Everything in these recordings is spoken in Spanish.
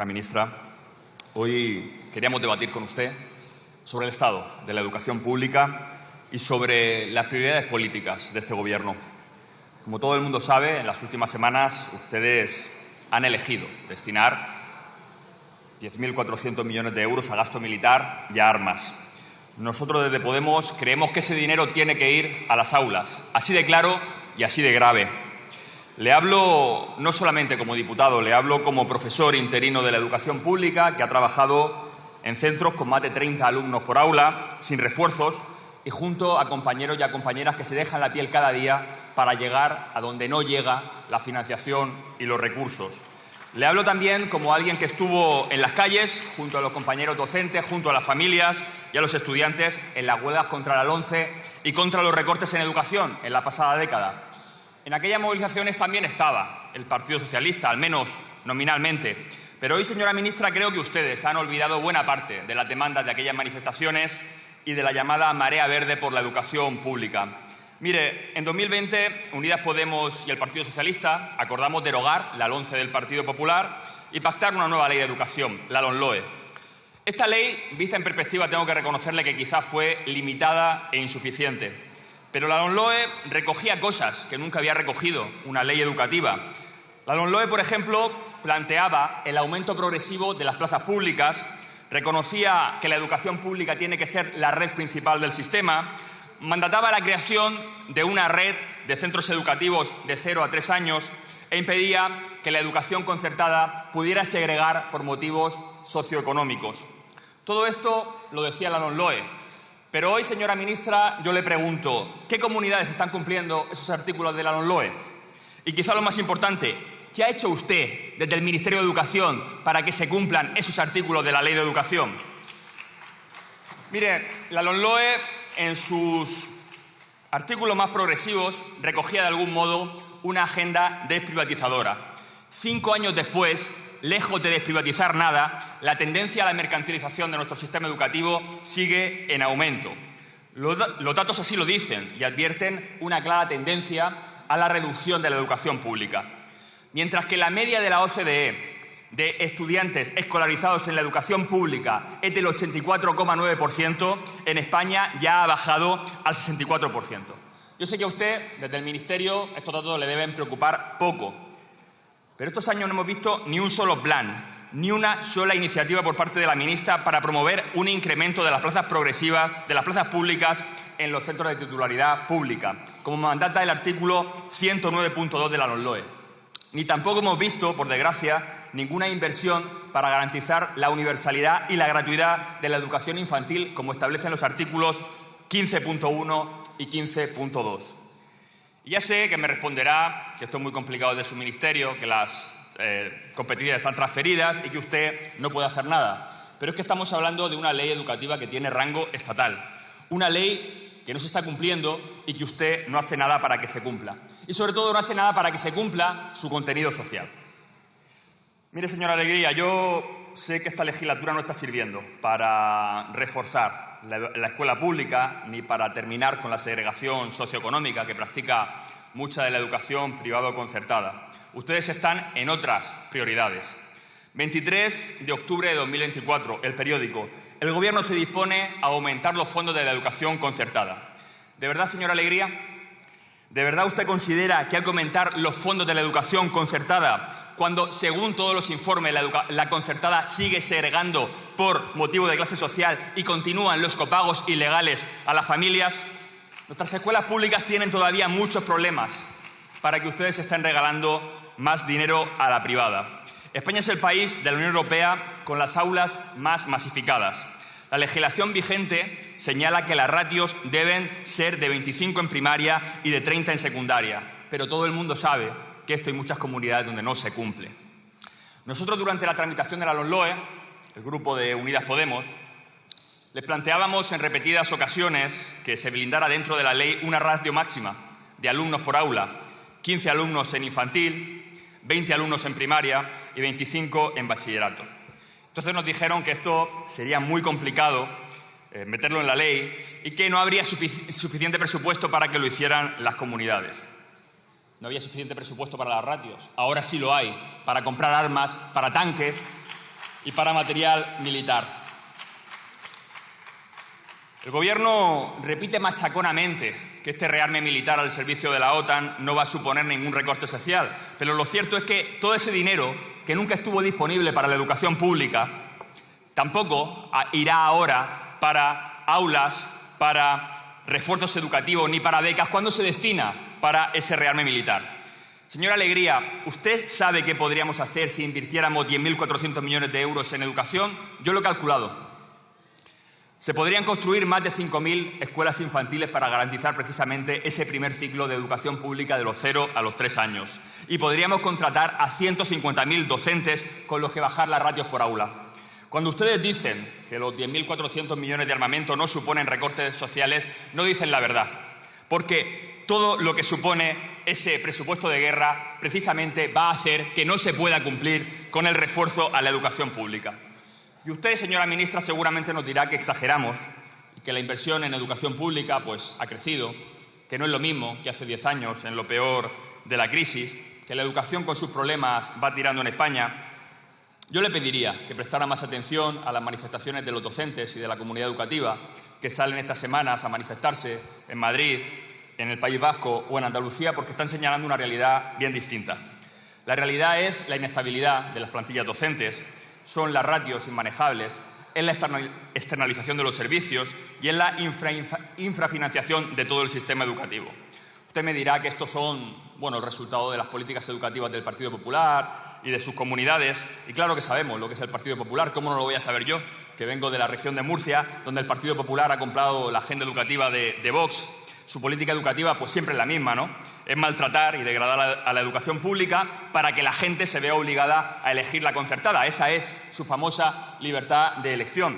Señora ministra, hoy queríamos debatir con usted sobre el estado de la educación pública y sobre las prioridades políticas de este Gobierno. Como todo el mundo sabe, en las últimas semanas ustedes han elegido destinar 10.400 millones de euros a gasto militar y a armas. Nosotros desde Podemos creemos que ese dinero tiene que ir a las aulas, así de claro y así de grave. Le hablo no solamente como diputado, le hablo como profesor interino de la educación pública que ha trabajado en centros con más de 30 alumnos por aula, sin refuerzos, y junto a compañeros y a compañeras que se dejan la piel cada día para llegar a donde no llega la financiación y los recursos. Le hablo también como alguien que estuvo en las calles, junto a los compañeros docentes, junto a las familias y a los estudiantes, en las huelgas contra la LOMCE y contra los recortes en educación en la pasada década. En aquellas movilizaciones también estaba el Partido Socialista, al menos nominalmente. Pero hoy, señora ministra, creo que ustedes han olvidado buena parte de las demandas de aquellas manifestaciones y de la llamada marea verde por la educación pública. Mire, en 2020, Unidas Podemos y el Partido Socialista acordamos derogar la LOMCE del Partido Popular y pactar una nueva ley de educación, la LOMLOE. Esta ley, vista en perspectiva, tengo que reconocerle que quizá fue limitada e insuficiente. Pero la LOMLOE recogía cosas que nunca había recogido una ley educativa. La LOMLOE, por ejemplo, planteaba el aumento progresivo de las plazas públicas, reconocía que la educación pública tiene que ser la red principal del sistema, mandataba la creación de una red de centros educativos de 0 a 3 años e impedía que la educación concertada pudiera segregar por motivos socioeconómicos. Todo esto lo decía la LOMLOE. Pero hoy, señora ministra, yo le pregunto, ¿qué comunidades están cumpliendo esos artículos de la LOMLOE? Y quizá lo más importante, ¿qué ha hecho usted desde el Ministerio de Educación para que se cumplan esos artículos de la Ley de Educación? Mire, la LOMLOE, en sus artículos más progresivos, recogía de algún modo una agenda desprivatizadora. 5 años después, lejos de desprivatizar nada, la tendencia a la mercantilización de nuestro sistema educativo sigue en aumento. Los datos así lo dicen y advierten una clara tendencia a la reducción de la educación pública. Mientras que la media de la OCDE de estudiantes escolarizados en la educación pública es del 84,9%, en España ya ha bajado al 64%. Yo sé que a usted, desde el Ministerio, estos datos le deben preocupar poco. Pero estos años no hemos visto ni un solo plan, ni una sola iniciativa por parte de la ministra para promover un incremento de las plazas progresivas, de las plazas públicas en los centros de titularidad pública, como mandata el artículo 109.2 de la LOMLOE. Ni tampoco hemos visto, por desgracia, ninguna inversión para garantizar la universalidad y la gratuidad de la educación infantil, como establecen los artículos 15.1 y 15.2. Y ya sé que me responderá que esto es muy complicado de su ministerio, que las competencias están transferidas y que usted no puede hacer nada. Pero es que estamos hablando de una ley educativa que tiene rango estatal. Una ley que no se está cumpliendo y que usted no hace nada para que se cumpla. Y sobre todo no hace nada para que se cumpla su contenido social. Mire, señora Alegría, yo sé que esta legislatura no está sirviendo para reforzar la escuela pública ni para terminar con la segregación socioeconómica que practica mucha de la educación privada o concertada. Ustedes están en otras prioridades. 23 de octubre de 2024, El Periódico. El Gobierno se dispone a aumentar los fondos de la educación concertada. ¿De verdad, señora Alegría? ¿De verdad usted considera que hay que aumentar los fondos de la educación concertada cuando, según todos los informes, la concertada sigue segregando por motivo de clase social y continúan los copagos ilegales a las familias? Nuestras escuelas públicas tienen todavía muchos problemas para que ustedes estén regalando más dinero a la privada. España es el país de la Unión Europea con las aulas más masificadas. La legislación vigente señala que las ratios deben ser de 25 en primaria y de 30 en secundaria, pero todo el mundo sabe que esto hay muchas comunidades donde no se cumple. Nosotros, durante la tramitación de la LOMLOE, el grupo de Unidas Podemos, les planteábamos en repetidas ocasiones que se blindara dentro de la ley una ratio máxima de alumnos por aula, 15 alumnos en infantil, 20 alumnos en primaria y 25 en bachillerato. Entonces nos dijeron que esto sería muy complicado meterlo en la ley y que no habría suficiente presupuesto para que lo hicieran las comunidades. No había suficiente presupuesto para las ratios. Ahora sí lo hay, para comprar armas, para tanques, y para material militar. El Gobierno repite machaconamente que este rearme militar al servicio de la OTAN no va a suponer ningún recorte social, pero lo cierto es que todo ese dinero, que nunca estuvo disponible para la educación pública, tampoco irá ahora para aulas, para refuerzos educativos ni para becas, cuando se destina para ese rearme militar. Señora Alegría, ¿usted sabe qué podríamos hacer si invirtiéramos 10.400 millones de euros en educación? Yo lo he calculado. Se podrían construir más de 5.000 escuelas infantiles para garantizar precisamente ese primer ciclo de educación pública de los 0 a los 3 años. Y podríamos contratar a 150.000 docentes con los que bajar las ratios por aula. Cuando ustedes dicen que los 10.400 millones de armamento no suponen recortes sociales, no dicen la verdad. Porque todo lo que supone ese presupuesto de guerra precisamente va a hacer que no se pueda cumplir con el refuerzo a la educación pública. Y usted, señora ministra, seguramente nos dirá que exageramos y que la inversión en educación pública ha crecido, que no es lo mismo que hace 10 años, en lo peor de la crisis, que la educación con sus problemas va tirando en España. Yo le pediría que prestara más atención a las manifestaciones de los docentes y de la comunidad educativa que salen estas semanas a manifestarse en Madrid, en el País Vasco o en Andalucía, porque están señalando una realidad bien distinta. La realidad es la inestabilidad de las plantillas docentes, son las ratios inmanejables, es la externalización de los servicios y es la infrafinanciación de todo el sistema educativo. Usted me dirá que estos son el resultado de las políticas educativas del Partido Popular y de sus comunidades. Y claro que sabemos lo que es el Partido Popular. ¿Cómo no lo voy a saber yo, que vengo de la región de Murcia, donde el Partido Popular ha comprado la agenda educativa de Vox? Su política educativa siempre es la misma, ¿no? Es maltratar y degradar a la educación pública para que la gente se vea obligada a elegir la concertada. Esa es su famosa libertad de elección.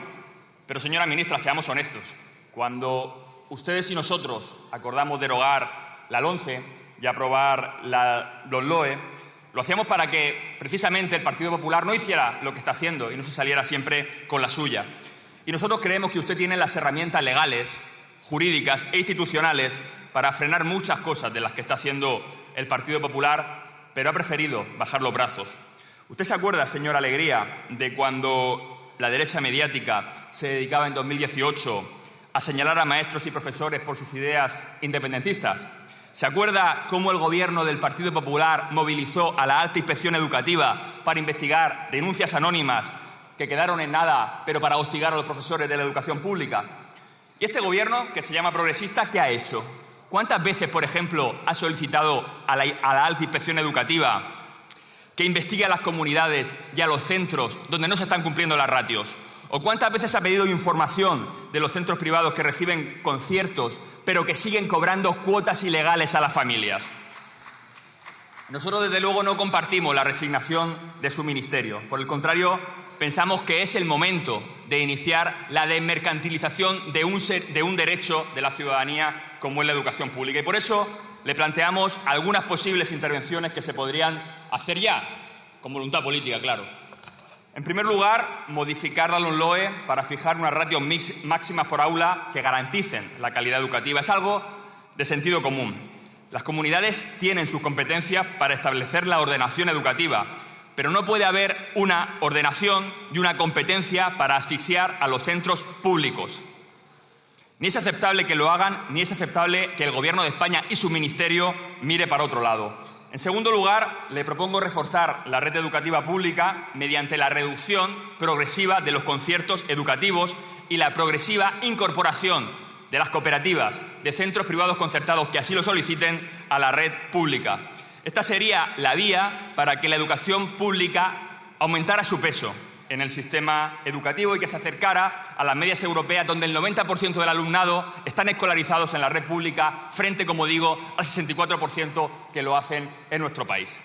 Pero, señora ministra, seamos honestos. Cuando ustedes y nosotros acordamos derogar la LOMCE y aprobar los LOE, lo hacíamos para que precisamente el Partido Popular no hiciera lo que está haciendo y no se saliera siempre con la suya. Y nosotros creemos que usted tiene las herramientas legales, jurídicas e institucionales para frenar muchas cosas de las que está haciendo el Partido Popular, pero ha preferido bajar los brazos. ¿Usted se acuerda, señora Alegría, de cuando la derecha mediática se dedicaba en 2018 a señalar a maestros y profesores por sus ideas independentistas? ¿Se acuerda cómo el Gobierno del Partido Popular movilizó a la Alta Inspección Educativa para investigar denuncias anónimas que quedaron en nada, pero para hostigar a los profesores de la educación pública? Y este Gobierno, que se llama progresista, ¿qué ha hecho? ¿Cuántas veces, por ejemplo, ha solicitado a la Alta Inspección Educativa que investigue a las comunidades y a los centros donde no se están cumpliendo las ratios? ¿O cuántas veces ha pedido información de los centros privados que reciben conciertos, pero que siguen cobrando cuotas ilegales a las familias? Nosotros, desde luego, no compartimos la resignación de su ministerio. Por el contrario, pensamos que es el momento de iniciar la desmercantilización de un derecho de la ciudadanía como es la educación pública. Y por eso le planteamos algunas posibles intervenciones que se podrían hacer ya, con voluntad política, claro. En primer lugar, modificar la LOMLOE para fijar unas ratios máximas por aula que garanticen la calidad educativa. Es algo de sentido común. Las comunidades tienen sus competencias para establecer la ordenación educativa, pero no puede haber una ordenación y una competencia para asfixiar a los centros públicos. Ni es aceptable que lo hagan, ni es aceptable que el Gobierno de España y su ministerio mire para otro lado. En segundo lugar, le propongo reforzar la red educativa pública mediante la reducción progresiva de los conciertos educativos y la progresiva incorporación de las cooperativas de centros privados concertados que así lo soliciten a la red pública. Esta sería la vía para que la educación pública aumentara su peso en el sistema educativo y que se acercara a las medias europeas, donde el 90% del alumnado están escolarizados en la red pública, frente, como digo, al 64% que lo hacen en nuestro país.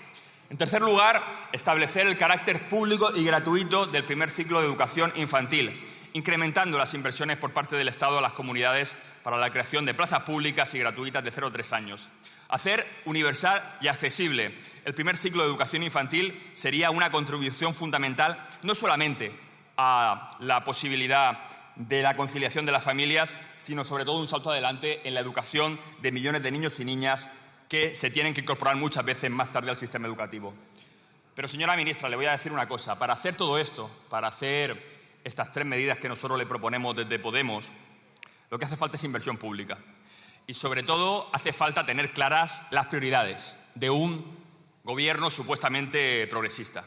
En tercer lugar, establecer el carácter público y gratuito del primer ciclo de educación infantil, incrementando las inversiones por parte del Estado a las comunidades para la creación de plazas públicas y gratuitas de 0 a 3 años. Hacer universal y accesible el primer ciclo de educación infantil sería una contribución fundamental no solamente a la posibilidad de la conciliación de las familias, sino sobre todo un salto adelante en la educación de millones de niños y niñas que se tienen que incorporar muchas veces más tarde al sistema educativo. Pero, señora ministra, le voy a decir una cosa. Para hacer todo esto, para hacer estas 3 medidas que nosotros le proponemos desde Podemos, lo que hace falta es inversión pública. Y, sobre todo, hace falta tener claras las prioridades de un gobierno supuestamente progresista.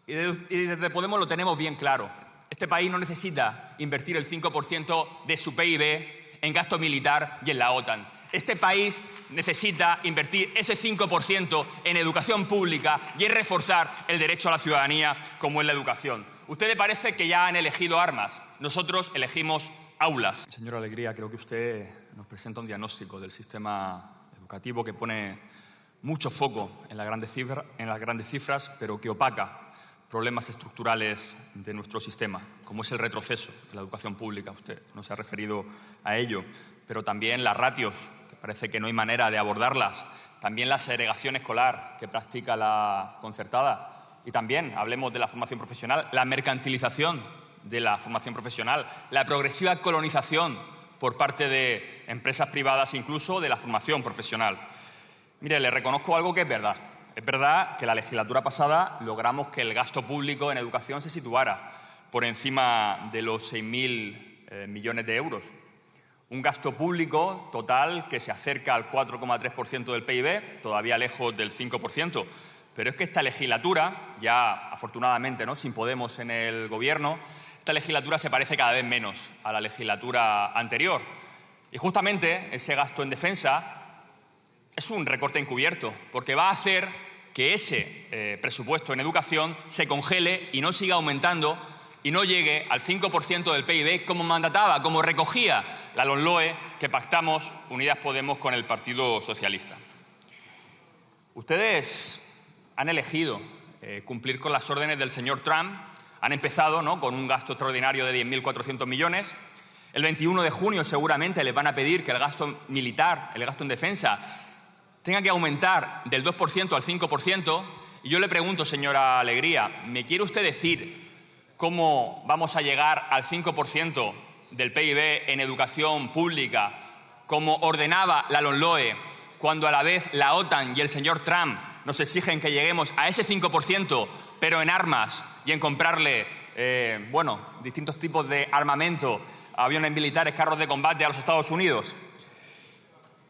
Y desde Podemos lo tenemos bien claro. Este país no necesita invertir el 5% de su PIB en gasto militar y en la OTAN. Este país necesita invertir ese 5% en educación pública y en reforzar el derecho a la ciudadanía, como es la educación. Ustedes parece que ya han elegido armas. Nosotros elegimos aulas. Señora Alegría, creo que usted nos presenta un diagnóstico del sistema educativo que pone mucho foco en las grandes cifras, pero que opaca problemas estructurales de nuestro sistema, como es el retroceso de la educación pública. Usted no se ha referido a ello, pero también las ratios, que parece que no hay manera de abordarlas, también la segregación escolar que practica la concertada, y también, hablemos de la formación profesional, la mercantilización de la formación profesional, la progresiva colonización por parte de empresas privadas, incluso de la formación profesional. Mire, le reconozco algo que es verdad. Es verdad que la legislatura pasada logramos que el gasto público en educación se situara por encima de los 6.000 millones de euros. Un gasto público total que se acerca al 4,3% del PIB, todavía lejos del 5%. Pero es que esta legislatura, ya afortunadamente, ¿no?, sin Podemos en el Gobierno, esta legislatura se parece cada vez menos a la legislatura anterior. Y justamente ese gasto en defensa es un recorte encubierto, porque va a hacer que ese presupuesto en educación se congele y no siga aumentando y no llegue al 5% del PIB como mandataba, como recogía la LOMLOE que pactamos Unidas Podemos con el Partido Socialista. Ustedes han elegido cumplir con las órdenes del señor Trump. Han empezado, ¿no?, con un gasto extraordinario de 10.400 millones. El 21 de junio seguramente les van a pedir que el gasto militar, el gasto en defensa, tenga que aumentar del 2% al 5%. Y yo le pregunto, señora Alegría, ¿me quiere usted decir cómo vamos a llegar al 5% del PIB en educación pública, como ordenaba la LOMLOE, cuando a la vez la OTAN y el señor Trump nos exigen que lleguemos a ese 5%, pero en armas y en comprarle distintos tipos de armamento, aviones militares, carros de combate a los Estados Unidos?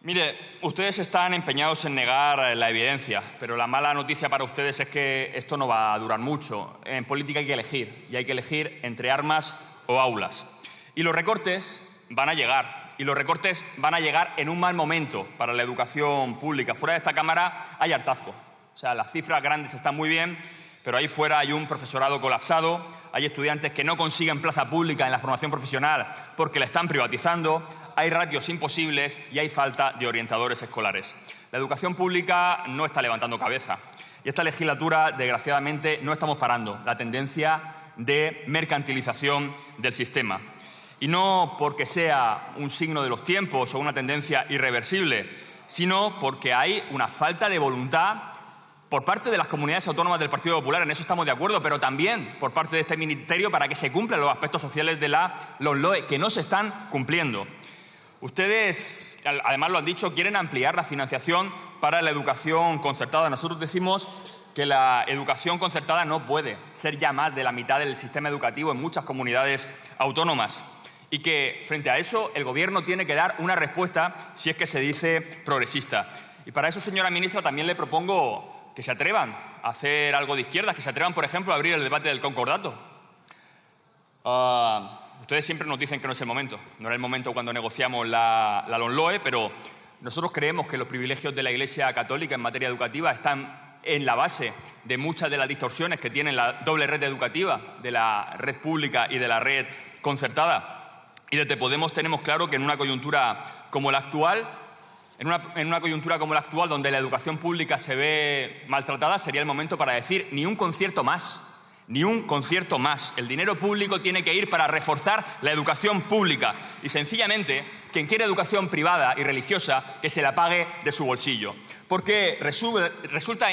Mire, ustedes están empeñados en negar la evidencia, pero la mala noticia para ustedes es que esto no va a durar mucho. En política hay que elegir, y hay que elegir entre armas o aulas. Y los recortes van a llegar, y los recortes van a llegar en un mal momento para la educación pública. Fuera de esta Cámara hay hartazgo. O sea, las cifras grandes están muy bien, pero ahí fuera hay un profesorado colapsado, hay estudiantes que no consiguen plaza pública en la formación profesional porque la están privatizando, hay ratios imposibles y hay falta de orientadores escolares. La educación pública no está levantando cabeza y esta legislatura, desgraciadamente, no estamos parando la tendencia de mercantilización del sistema. Y no porque sea un signo de los tiempos o una tendencia irreversible, sino porque hay una falta de voluntad por parte de las comunidades autónomas del Partido Popular, en eso estamos de acuerdo, pero también por parte de este ministerio para que se cumplan los aspectos sociales de la LOMLOE, que no se están cumpliendo. Ustedes, además lo han dicho, quieren ampliar la financiación para la educación concertada. Nosotros decimos que la educación concertada no puede ser ya más de la mitad del sistema educativo en muchas comunidades autónomas y que, frente a eso, el Gobierno tiene que dar una respuesta si es que se dice progresista. Y para eso, señora ministra, también le propongo que se atrevan a hacer algo de izquierdas, que se atrevan, por ejemplo, a abrir el debate del concordato. Ustedes siempre nos dicen que no es el momento. No era el momento cuando negociamos la LOMLOE, pero nosotros creemos que los privilegios de la Iglesia Católica en materia educativa están en la base de muchas de las distorsiones que tiene la doble red educativa de la red pública y de la red concertada. Y desde Podemos tenemos claro que en una coyuntura como la actual, donde la educación pública se ve maltratada, sería el momento para decir ni un concierto más, ni un concierto más. El dinero público tiene que ir para reforzar la educación pública y, sencillamente, quien quiere educación privada y religiosa, que se la pague de su bolsillo. Porque resulta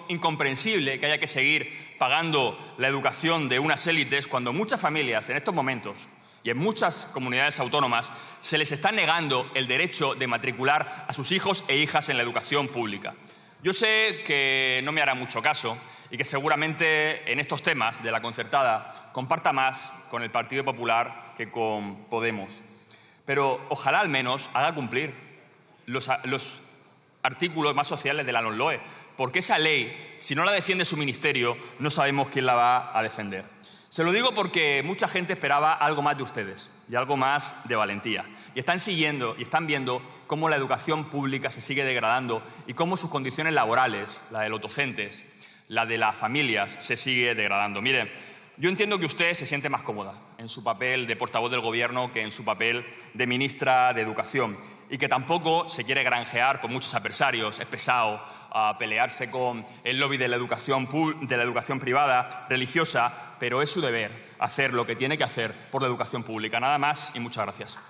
incomprensible que haya que seguir pagando la educación de unas élites cuando muchas familias en estos momentos y en muchas comunidades autónomas se les está negando el derecho de matricular a sus hijos e hijas en la educación pública. Yo sé que no me hará mucho caso y que seguramente en estos temas de la concertada comparta más con el Partido Popular que con Podemos. Pero ojalá al menos haga cumplir los artículos más sociales de la LOMLOE, porque esa ley, si no la defiende su ministerio, no sabemos quién la va a defender. Se lo digo porque mucha gente esperaba algo más de ustedes y algo más de valentía. Y están siguiendo y están viendo cómo la educación pública se sigue degradando y cómo sus condiciones laborales, la de los docentes, la de las familias, se sigue degradando. Miren, yo entiendo que usted se siente más cómoda en su papel de portavoz del Gobierno que en su papel de ministra de Educación y que tampoco se quiere granjear con muchos adversarios. Es pesado a pelearse con el lobby de la educación privada, religiosa, pero es su deber hacer lo que tiene que hacer por la educación pública. Nada más y muchas gracias.